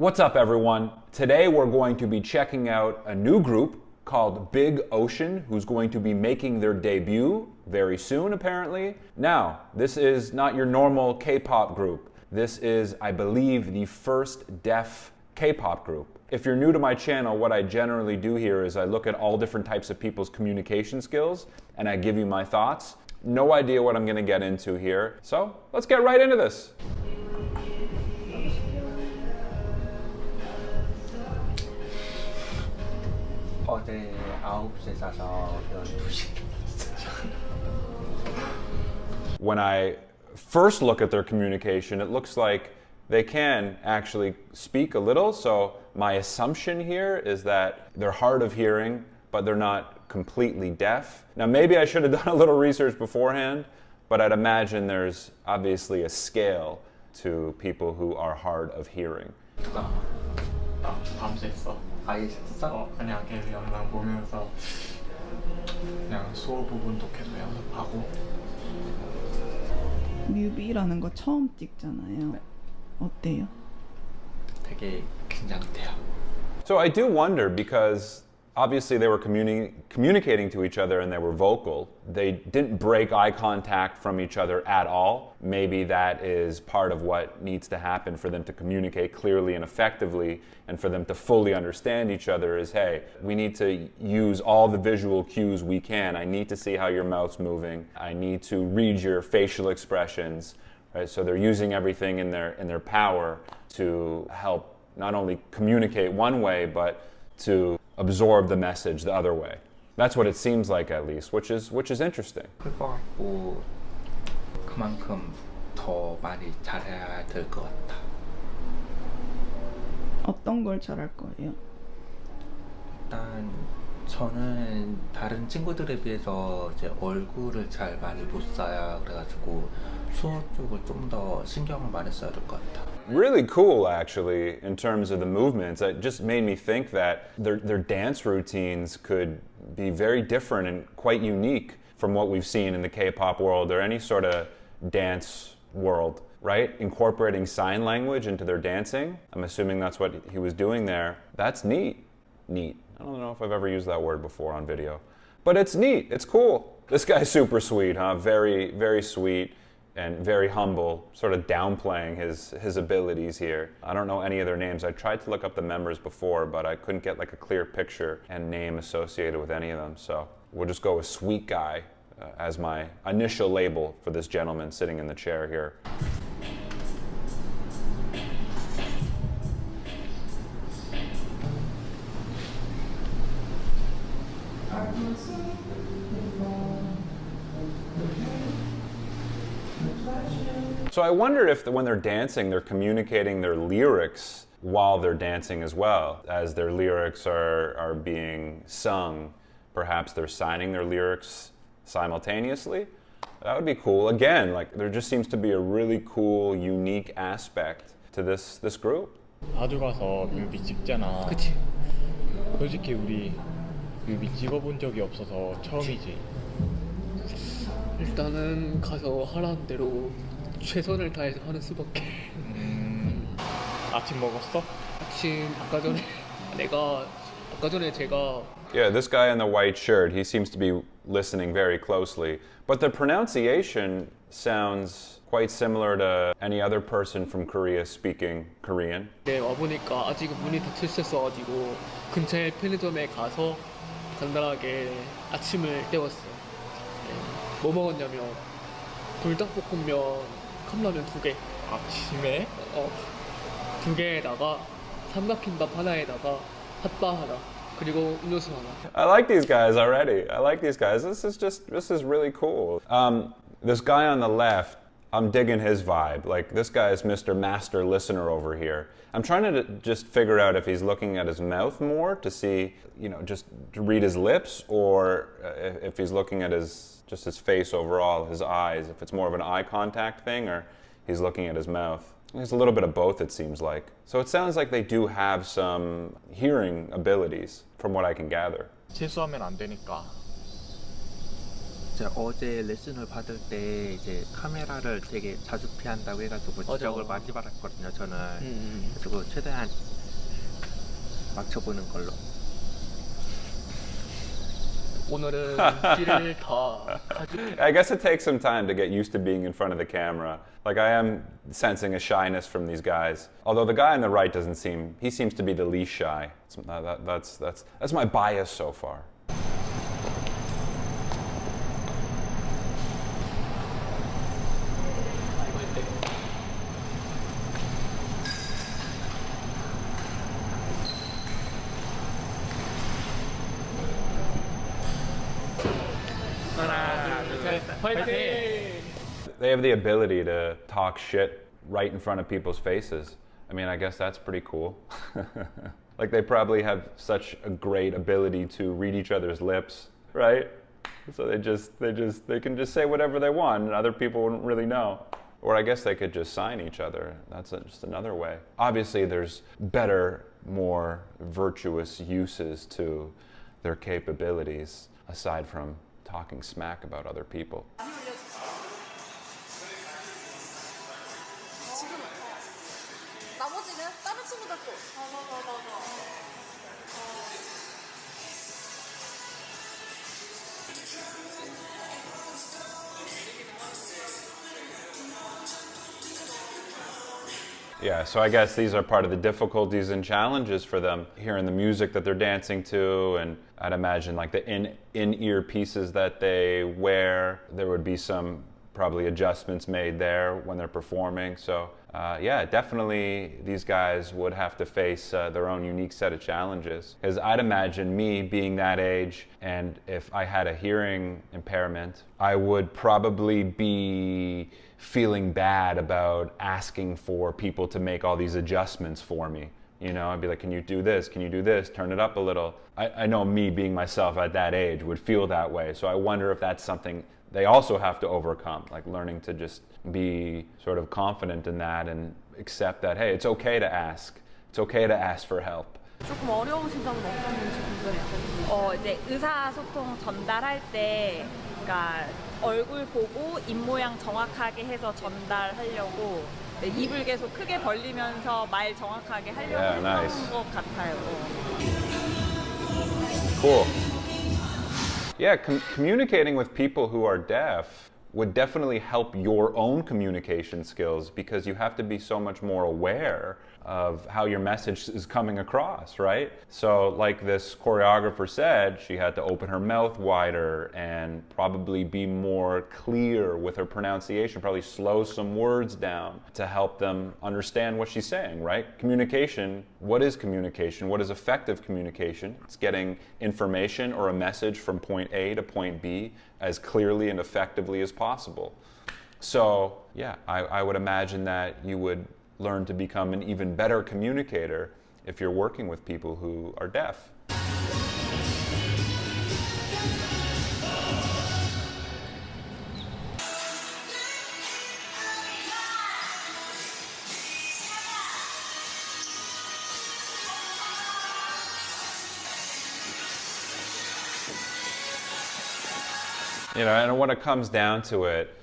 What's up, everyone? Today we're going to be checking out a new group called Big Ocean, who's going to be making their debut very soon, apparently. Now, this is not your normal K-pop group. This is, I believe, the first deaf K-pop group. If you're new to my channel, what I generally do here is I look at all different types of people's communication skills and I give you my thoughts. No idea what I'm going to get into here, so let's get right into this. 어제 9시에 자서 12시. When I first look at their communication, it looks like they can actually speak a little, so my assumption here is that they're hard of hearing, but they're not completely deaf. Now maybe I should have done a little research beforehand, but I'd imagine there's obviously a scale to people who are hard of hearing. 밤샜어. 아예 잤어? 그냥 계속 영상 보면서 그냥 수업 부분도 계속 연습하고. 뮤비라는 거 처음 찍잖아요. 어때요? 되게 긴장돼요. So I do wonder, because obviously they were communicating to each other and they were vocal. They didn't break eye contact from each other at all. Maybe that is part of what needs to happen for them to communicate clearly and effectively, and for them to fully understand each other is, hey, we need to use all the visual cues we can. I need to see how your mouth's moving. I need to read your facial expressions. Right? So they're using everything in their power to help not only communicate one way, but to absorb the message the other way. That's what it seems like, at least, which is interesting. 클 것 같고 그만큼 더 많이 잘해야 될 것 같다. 어떤 걸 잘할 거예요? 일단 저는 다른 친구들에 비해서 이제 얼굴을 잘 많이 못 써야 그래가지고 수어 쪽을 좀 더 신경을 많이 써야 될 것 같다. Really cool, actually, in terms of the movements. It just made me think that their dance routines could be very different and quite unique from what we've seen in the K-pop world or any sort of dance world, right? Incorporating sign language into their dancing. I'm assuming that's what he was doing there. That's neat. Neat. I don't know if I've ever used that word before on video, but it's neat. It's cool. This guy's super sweet, huh? Very, very sweet. And very humble, sort of downplaying his abilities here. I don't know any of their names. I tried to look up the members before, but I couldn't get like a clear picture and name associated with any of them. So we'll just go with Sweet Guy as my initial label for this gentleman sitting in the chair here. So I wonder if when they're dancing, they're communicating their lyrics while they're dancing as well. As their lyrics are being sung, perhaps they're signing their lyrics simultaneously. That would be cool. Again, like, there just seems to be a really cool, unique aspect to this group. 자주 가서 뮤비 찍잖아. 그치. 솔직히 우리 뮤비 찍어본 적이 없어서 처음이지. 일단은 가서 하라는 대로 최선을 다해서 하는 수밖에. 아침 먹었어? 아침 아까 전에 제가 Yeah, this guy in the white shirt, he seems to be listening very closely. But the pronunciation sounds quite similar to any other person from Korea speaking Korean. 와보니까 아직 문이 닫혀 있었어가지고 근처에 편의점에 가서 간단하게 아침을 때웠어요. 뭐 먹었냐면 불닭볶음면 컵라면 2개. 아침에? 2개에다가 삼각김밥 하나에다가 핫바 하나 그리고 음료수 하나. I like these guys already. I like these guys. This is really cool. This guy on the left, I'm digging his vibe. Like, this guy is Mr. Master Listener over here. I'm trying to just figure out if he's looking at his mouth more to see, just to read his lips, or if he's looking at just his face overall, his eyes, if it's more of an eye contact thing, or he's looking at his mouth. There's a little bit of both, it seems like. So it sounds like they do have some hearing abilities, from what I can gather. 실수하면 안 되니까 이제 어제 레슨을 받을 때 이제 카메라를 되게 자주 피한다고 해가지고 맞아. 지적을 많이 받았거든요. 저는 음. 그래서 최대한 맞춰보는 걸로. 오늘은 길을 다 가지고 I guess it takes some time to get used to being in front of the camera. Like I am sensing a shyness from these guys. Although the guy on the right doesn't seem, he seems to be the least shy. That's my bias so far. 하나, 둘, 셋, 화이팅! They have the ability to talk shit right in front of people's faces. I mean, I guess that's pretty cool. Like they probably have such a great ability to read each other's lips, right? So they can just say whatever they want and other people wouldn't really know. Or I guess they could just sign each other. That's just another way. Obviously there's better, more virtuous uses to their capabilities aside from talking smack about other people. 나머지는 다른 친구들도 Yeah, so I guess these are part of the difficulties and challenges for them, hearing the music that they're dancing to, and I'd imagine like the in-ear pieces that they wear, there would be some probably adjustments made there when they're performing. So yeah, definitely these guys would have to face their own unique set of challenges. Because I'd imagine me being that age, and if I had a hearing impairment, I would probably be feeling bad about asking for people to make all these adjustments for me. You know, I'd be like, can you do this? Can you do this? Turn it up a little. I know me being myself at that age would feel that way. So I wonder if that's something they also have to overcome, like learning to just be sort of confident in that and accept that, hey, it's okay to ask. It's okay to ask for help. 조금 어려우신 점은 없었는지 궁금해요. 이제 의사소통 전달할 때, 그러니까 얼굴 보고 입 모양 정확하게 해서 전달하려고 입을 계속 크게 벌리면서 말 정확하게 하려고 Yeah, 했던 nice. 것 같아요. Cool. Yeah, communicating with people who are deaf would definitely help your own communication skills because you have to be so much more aware of how your message is coming across, right? So like this choreographer said, she had to open her mouth wider and probably be more clear with her pronunciation, probably slow some words down to help them understand what she's saying, right? Communication, what is communication? What is effective communication? It's getting information or a message from point A to point B as clearly and effectively as possible. So yeah, I would imagine that you would learn to become an even better communicator if you're working with people who are deaf. You know, and when it comes down to it,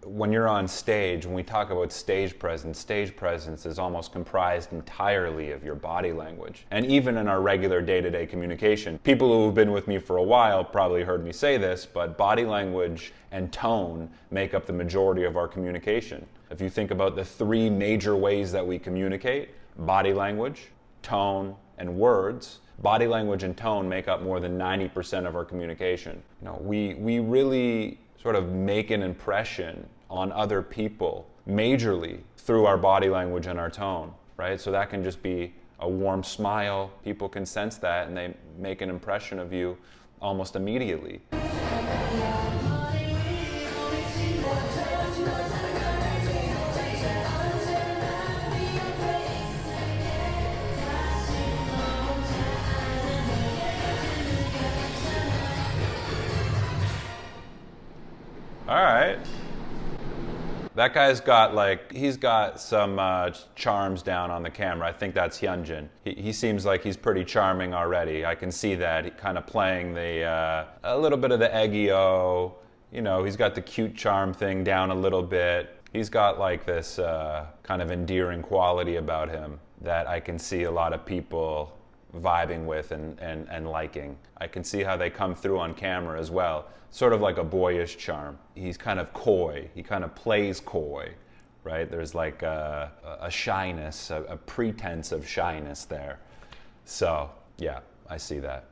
when you're on stage, when we talk about stage presence is almost comprised entirely of your body language. And even in our regular day-to-day communication, people who have been with me for a while probably heard me say this, but body language and tone make up the majority of our communication. If you think about the three major ways that we communicate, body language, tone, and words, body language and tone make up more than 90% of our communication. You know, we really sort of make an impression on other people majorly through our body language and our tone, right? So that can just be a warm smile. People can sense that and they make an impression of you almost immediately. All right. That guy's got he's got some charms down on the camera. I think that's Hyunjin. He seems like he's pretty charming already. I can see that. He kind of playing a little bit of the eggy-o, You know, he's got the cute charm thing down a little bit. He's got like this kind of endearing quality about him that I can see a lot of people vibing with and liking. I can see how they come through on camera as well. Sort of like a boyish charm. He's kind of coy. He kind of plays coy, right? There's like a shyness, a pretense of shyness there. So, yeah, I see that.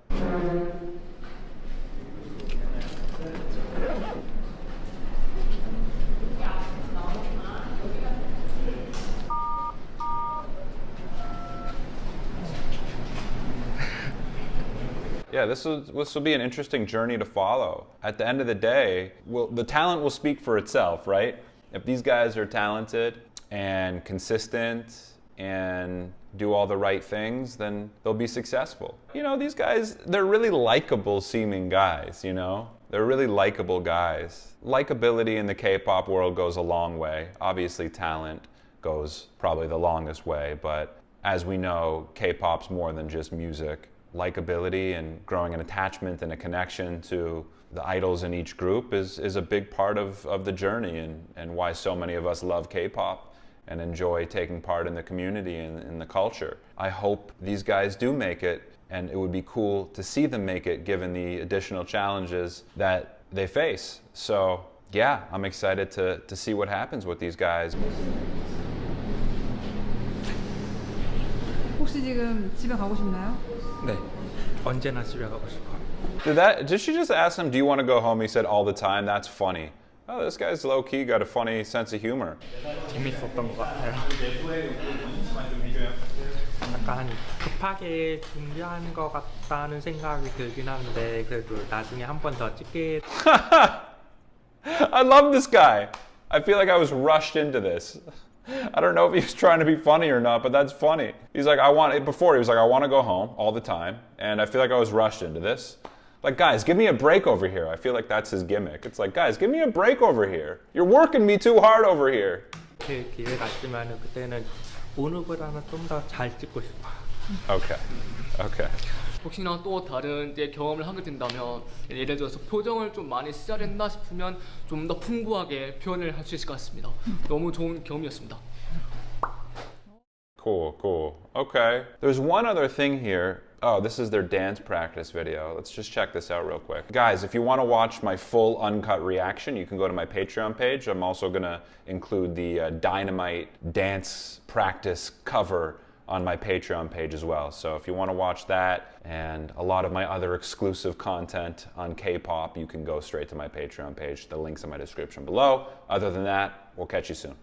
Yeah, this will be an interesting journey to follow. At the end of the day, the talent will speak for itself, right? If these guys are talented and consistent and do all the right things, then they'll be successful. You know, these guys, they're really likable seeming guys, you know? They're really likable guys. Likability in the K-pop world goes a long way. Obviously, talent goes probably the longest way, but as we know, K-pop's more than just music. Likability and growing an attachment and a connection to the idols in each group is a big part of the journey and why so many of us love K-pop and enjoy taking part in the community and in the culture. I hope these guys do make it, and it would be cool to see them make it given the additional challenges that they face. So yeah, I'm excited to see what happens with these guys. 혹시 지금 집에 가고 싶나요? 네, 언제나 집에 가고 싶어요. Did she just ask him, do you want to go home? He said all the time. That's funny. Oh, this guy's low-key, got a funny sense of humor. 재밌었던 것 같아요. 약간 급하게 준비한 것 같다는 생각이 들긴 하는데 그래도 나중에 한 번 더 찍게. I love this guy. I feel like I was rushed into this. I don't know if he was trying to be funny or not, but that's funny. He's like, before he was like, I want to go home all the time, and I feel like I was rushed into this. Like, guys, give me a break over here. I feel like that's his gimmick. It's like, guys, give me a break over here. You're working me too hard over here. 그 기회가 있으면 그때는 오늘보다는 좀 더 잘 찍고 싶어요. Okay. 혹시나 또 다른 이제 경험을 하게 된다면 예를 들어서 표정을 좀 많이 써야 된다 싶으면 좀 더 풍부하게 표현을 할 수 있을 것 같습니다. 너무 좋은 경험이었습니다. Cool. Okay. There's one other thing here. Oh, this is their dance practice video. Let's just check this out real quick. Guys, if you want to watch my full uncut reaction, you can go to my Patreon page. I'm also going to include the Dynamite dance practice cover on my Patreon page as well. So if you want to watch that and a lot of my other exclusive content on K-pop, you can go straight to my Patreon page. The link's in my description below. Other than that, we'll catch you soon.